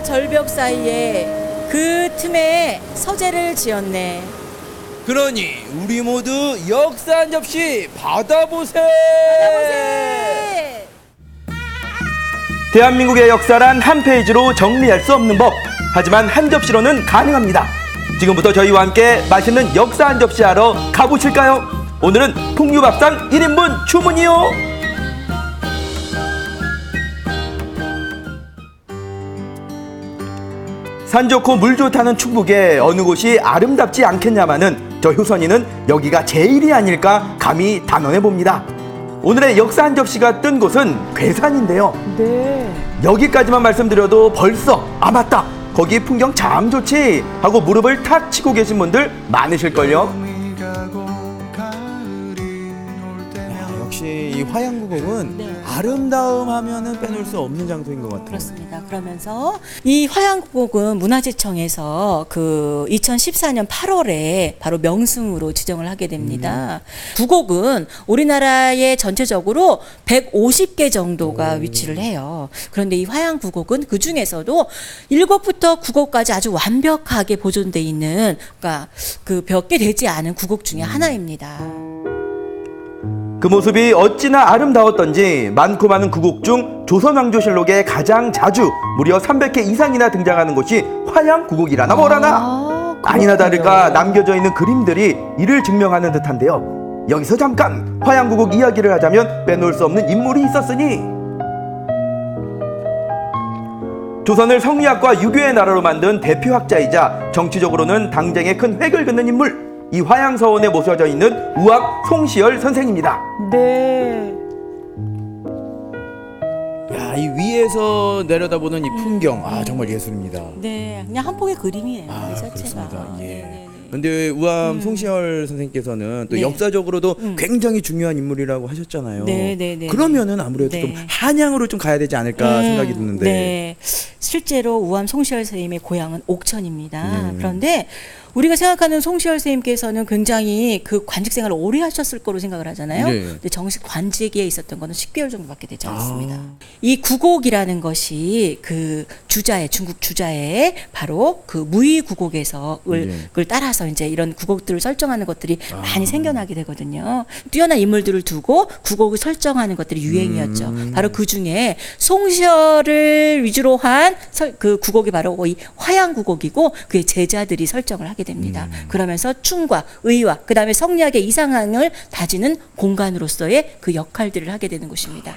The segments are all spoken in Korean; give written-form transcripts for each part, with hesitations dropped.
절벽 사이에 그 틈에 서재를 지었네. 그러니 우리 모두 역사 한 접시 받아보세. 대한민국의 역사란 한 페이지로 정리할 수 없는 법. 하지만 한 접시로는 가능합니다. 지금부터 저희와 함께 맛있는 역사 한 접시 하러 가보실까요? 오늘은 풍류밥상 1인분 주문이요. 산 좋고 물 좋다는 충북에 어느 곳이 아름답지 않겠냐마는 저 효선이는 여기가 제일이 아닐까 감히 단언해 봅니다. 오늘의 역사 한 접시가 뜬 곳은 괴산인데요. 네. 여기까지만 말씀드려도 벌써 아 맞다 거기 풍경 참 좋지 하고 무릎을 탁 치고 계신 분들 많으실걸요. 역시 이 화양구곡은 네. 아름다움 하면은 빼놓을 수 없는 장소인 것 같아요. 그렇습니다. 그러면서 이 화양구곡은 문화재청에서 그 2014년 8월에 바로 명승으로 지정을 하게 됩니다. 구곡은 우리나라의 전체적으로 150개 정도가 위치를 해요. 그런데 이 화양구곡은 그 중에서도 7부터 9곡까지 아주 완벽하게 보존돼 있는, 그러니까 그 몇 개 되지 않은 구곡 중에 하나입니다. 그 모습이 어찌나 아름다웠던지 많고 많은 구곡 중 조선왕조실록에 가장 자주 무려 300회 이상이나 등장하는 곳이 화양구곡이라나 뭐라나. 아니나 다를까 남겨져 있는 그림들이 이를 증명하는 듯한데요. 여기서 잠깐 화양구곡 이야기를 하자면 빼놓을 수 없는 인물이 있었으니 조선을 성리학과 유교의 나라로 만든 대표학자이자 정치적으로는 당쟁에 큰 획을 긋는 인물, 이 화양서원에 모셔져 있는 우암 송시열 선생입니다. 네. 야, 이 위에서 내려다보는 이 풍경, 정말 예술입니다. 네, 그냥 한 폭의 그림이에요. 이 자체가. 그렇습니다. 예. 네. 근데 우암 송시열 선생님께서는 또 네. 역사적으로도 굉장히 중요한 인물이라고 하셨잖아요. 네. 그러면은 아무래도 네. 좀 한양으로 좀 가야 되지 않을까 생각이 드는데. 네. 실제로 우암 송시열 선생님의 고향은 옥천입니다. 그런데 우리가 생각하는 송시열 선생님께서는 굉장히 그 관직 생활을 오래 하셨을 거로 생각을 하잖아요. 네. 근데 정식 관직에 있었던 거는 10개월 정도밖에 되지 않습니다. 이 구곡이라는 것이 그 주자에, 중국 주자에 바로 그 무의구곡에서 을 따라서 이제 이런 구곡들을 설정하는 것들이 많이 생겨나게 되거든요. 뛰어난 인물들을 두고 구곡을 설정하는 것들이 유행이었죠. 바로 그 중에 송시열을 위주로 한 그 구곡이 바로 이 화양구곡이고 그의 제자들이 설정을 하게 됩니다. 그러면서 충과 의와 그 다음에 성리학의 이상향을 다지는 공간으로서의 그 역할들을 하게 되는 곳입니다.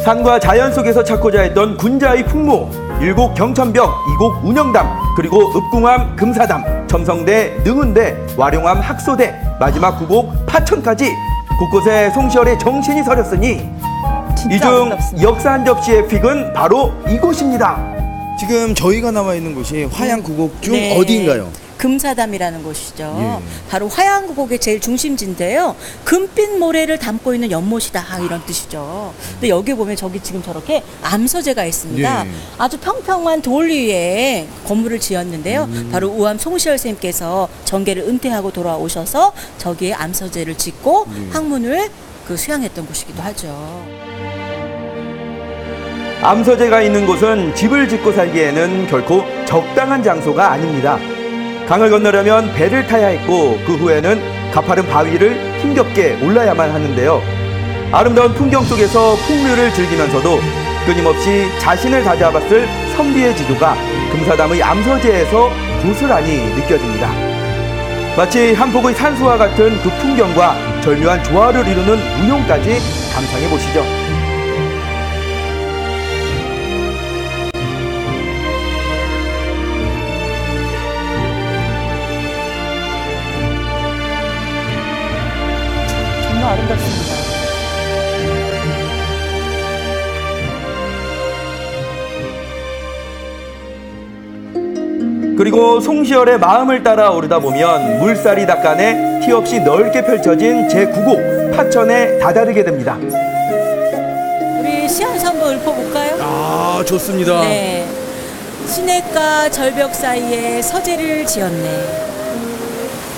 산과 자연 속에서 찾고자 했던 군자의 풍모, 일곡 경천벽, 이곡 운영담, 그리고 읍궁암 금사담, 첨성대, 능운대, 와룡암 학소대, 마지막 구곡 파천까지 곳곳에 송시열의 정신이 서렸으니 이 중 역사 한 접시의 픽은 바로 이곳입니다. 지금 저희가 나와 있는 곳이 화양구곡 중 네. 어디인가요? 금사담이라는 곳이죠. 예. 바로 화양구곡의 제일 중심지인데요. 금빛 모래를 담고 있는 연못이다 이런 뜻이죠. 근데 여기 보면 저기 지금 저렇게 암서재가 있습니다. 예. 아주 평평한 돌 위에 건물을 지었는데요. 바로 우암 송시열 선생님께서 정계를 은퇴하고 돌아오셔서 저기에 암서재를 짓고 학문을 그 수양했던 곳이기도 하죠. 암서재가 있는 곳은 집을 짓고 살기에는 결코 적당한 장소가 아닙니다. 강을 건너려면 배를 타야 했고 그 후에는 가파른 바위를 힘겹게 올라야만 하는데요. 아름다운 풍경 속에서 풍류를 즐기면서도 끊임없이 자신을 다잡았을 선비의 지도가 금사담의 암서재에서 고스란히 느껴집니다. 마치 한 폭의 산수와 같은 그 풍경과 절묘한 조화를 이루는 운용까지 감상해 보시죠. 정말 아름답습니다. 그리고 송시열의 마음을 따라 오르다 보면 물살이 닦아내 티 없이 넓게 펼쳐진 제9곡 파천에 다다르게 됩니다. 우리 시안서 한번 읊어볼까요? 좋습니다. 네. 시냇가 절벽 사이에 서재를 지었네.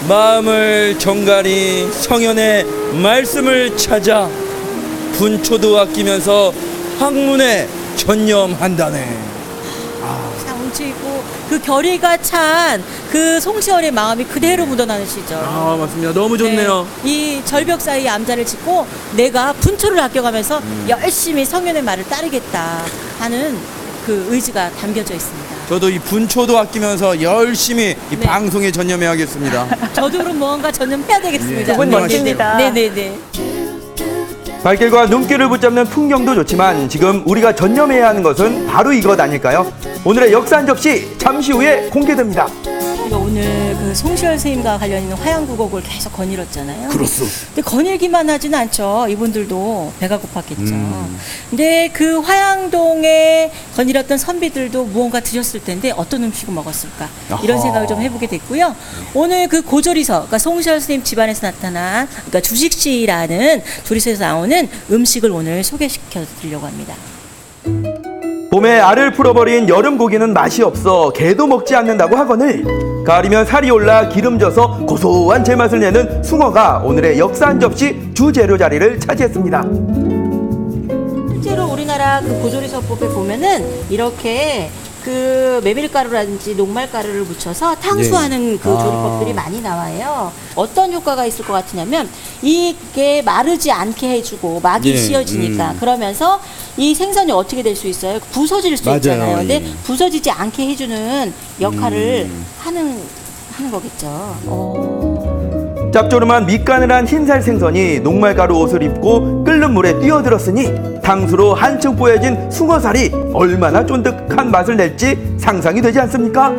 마음을 정갈히 성현의 말씀을 찾아 분초도 아끼면서 학문에 전념한다네. 싹 뭉쳐 있고 그 결의가 찬 그 송시열의 마음이 그대로 묻어나는 시절. 아, 맞습니다. 너무 좋네요. 네, 이 절벽 사이에 암자를 짓고 내가 분초를 아껴가면서 열심히 성현의 말을 따르겠다 하는 그 의지가 담겨져 있습니다. 저도 이 분초도 아끼면서 열심히 이 네. 방송에 전념해야겠습니다. 저도 그럼 무언가 전념해야 되겠습니다. 두 분 멋집니다. 네네네. 발길과 눈길을 붙잡는 풍경도 좋지만 지금 우리가 전념해야 하는 것은 바로 이것 아닐까요? 오늘의 역사 한 접시 잠시 후에 공개됩니다. 우리가 오늘 그 송시열 스님과 관련 있는 화양구곡을 계속 거닐었잖아요. 그렇소. 근데 거닐기만 하진 않죠. 이분들도 배가 고팠겠죠. 근데 그 화양동에 거닐었던 선비들도 무언가 드셨을 텐데 어떤 음식을 먹었을까? 이런 아하. 생각을 좀 해보게 됐고요. 오늘 그 고조리서, 그러니까 송시열 스님 집안에서 나타난, 그러니까 주식시라는 조리서에서 나오는 음식을 오늘 소개시켜 드리려고 합니다. 봄에 알을 풀어버린 여름 고기는 맛이 없어 개도 먹지 않는다고 하거늘 가을이면 살이 올라 기름져서 고소한 제맛을 내는 숭어가 오늘의 역사 한 접시 주재료 자리를 차지했습니다. 실제로 우리나라 그 고조리서법에 보면은 이렇게 그 메밀가루라든지 녹말가루를 묻혀서 탕수하는 그 조리법들이 많이 나와요. 어떤 효과가 있을 것 같으냐면 이게 마르지 않게 해주고 막이 예, 씌어지니까 그러면서 이 생선이 어떻게 될 수 있어요? 부서질 수 맞아요, 있잖아요. 근데 예. 부서지지 않게 해주는 역할을 하는 거겠죠. 짭조름한 밑간을 한 흰살 생선이 녹말가루 옷을 입고 끓는 물에 뛰어들었으니 탕수로 한층 뽀여진 숭어살이 얼마나 쫀득한 맛을 낼지 상상이 되지 않습니까?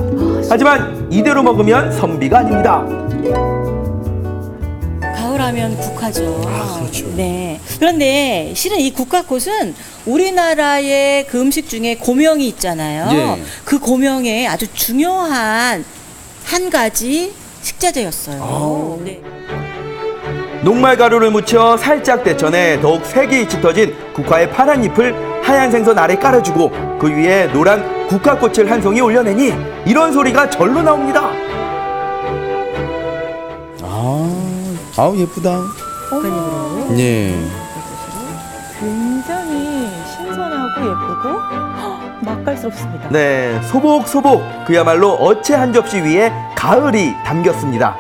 하지만 이대로 먹으면 선비가 아닙니다. 가을하면 국화죠. 그렇죠. 네. 그런데 실은 이 국화꽃은 우리나라의 그 음식 중에 고명이 있잖아요. 예. 그 고명에 아주 중요한 한 가지 식자재였어요. 네. 녹말가루를 묻혀 살짝 데쳐내 더욱 색이 짙어진 국화의 파란 잎을 하얀 생선 아래 깔아주고 그 위에 노란 국화꽃을 한 송이 올려내니 이런 소리가 절로 나옵니다. 아우 예쁘다. 국화잎으로 예. 굉장히 신선하고 예쁘고 맛깔스럽습니다. 네, 소복소복 그야말로 어체 한 접시 위에 가을이 담겼습니다.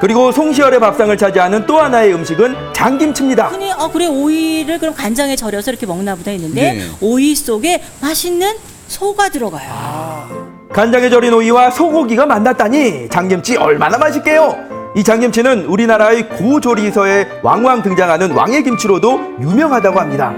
그리고 송시열의 밥상을 차지하는 또 하나의 음식은 장김치입니다. 흔히 그래 오이를 그럼 간장에 절여서 이렇게 먹나 보다 했는데 네. 오이 속에 맛있는 소가 들어가요. 간장에 절인 오이와 소고기가 만났다니 장김치 얼마나 맛있게요. 이 장김치는 우리나라의 고조리서에 왕왕 등장하는 왕의 김치로도 유명하다고 합니다.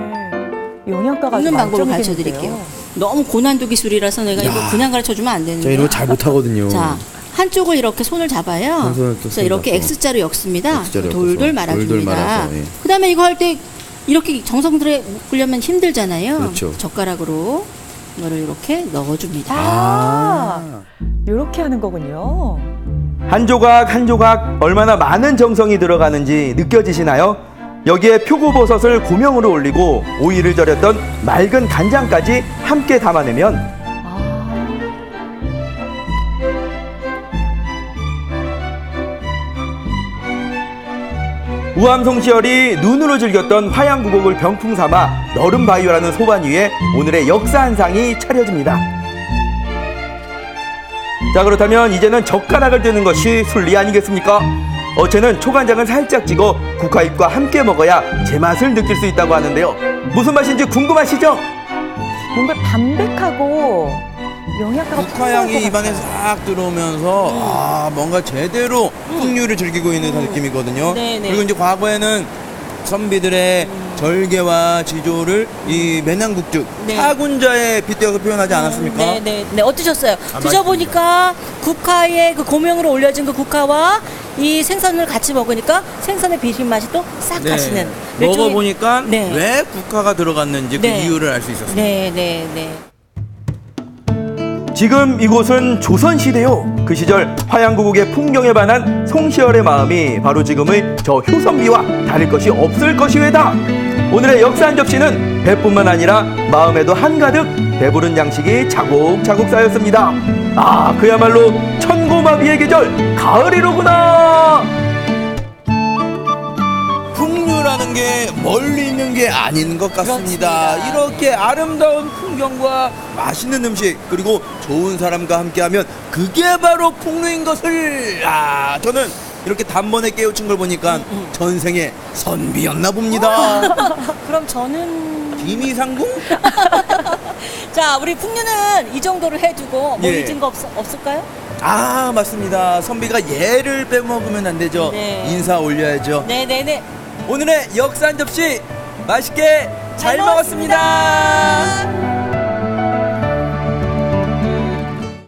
영양가가 먹는 아주 방법을 만점이겠는데요. 가르쳐 드릴게요. 너무 고난도 기술이라서 내가 이거 그냥 가르쳐 주면 안 되는데. 저 이런 거 잘 못하거든요. 자, 한쪽을 이렇게 손을 잡아요. 한 손을 또 그래서 이렇게 잡고. X자로 엮습니다. X자로 돌돌 엮어서. 말아줍니다. 돌돌 말아서, 예. 그 다음에 이거 할 때 이렇게 정성들에 묶으려면 힘들잖아요. 그렇죠. 젓가락으로 이거를 이렇게 넣어줍니다. 이렇게 하는 거군요. 한 조각 한 조각 얼마나 많은 정성이 들어가는지 느껴지시나요? 여기에 표고버섯을 고명으로 올리고 오이를 절였던 맑은 간장까지 함께 담아내면 우암송시열이 눈으로 즐겼던 화양구곡을 병풍 삼아 너른 바위라는 소반 위에 오늘의 역사 한 상이 차려집니다. 자, 그렇다면 이제는 젓가락을 드는 것이 순리 아니겠습니까? 어체는 초간장을 살짝 찍어 국화잎과 함께 먹어야 제맛을 느낄 수 있다고 하는데요. 무슨 맛인지 궁금하시죠? 뭔가 담백하고 영양가가 국화향이 입안에 싹 들어오면서 뭔가 제대로 풍류를 즐기고 있는 느낌이거든요. 네, 네. 그리고 이제 과거에는 선비들의 절개와 지조를 이 매낭국죽 네. 사군자에 빗대어서 표현하지 않았습니까? 네. 어떠셨어요? 드셔보니까 국화에 그 고명으로 올려진 그 국화와 이 생선을 같이 먹으니까 생선의 비린 맛이 또 싹 가시는. 일종의- 먹어보니까 네. 왜 국화가 들어갔는지 네. 그 이유를 알 수 있었습니다. 네. 지금 이곳은 조선시대요. 그 시절 화양구국의 풍경에 반한 송시열의 마음이 바로 지금의 저 효선비와 다를 것이 없을 것이외다. 오늘의 역사 한 접시는 배뿐만 아니라 마음에도 한가득 배부른 양식이 차곡차곡 쌓였습니다. 그야말로 천고마비의 계절 가을이로구나. 풍류라는 게 멀리 있는 게 아닌 것 같습니다. 그렇습니다. 이렇게 아름다운 풍경과 맛있는 음식 그리고 좋은 사람과 함께하면 그게 바로 풍류인 것을 저는 이렇게 단번에 깨우친 걸 보니까 전생에 선비였나 봅니다. 그럼 저는 비미상궁? 자, 우리 풍류는 이 정도로 해두고 뭐 예. 잊은 거 없을까요? 맞습니다. 선비가 얘를 빼먹으면 안 되죠. 네. 인사 올려야죠. 네네네. 오늘의 역사 한 접시 맛있게 잘 먹었습니다. 먹었습니다.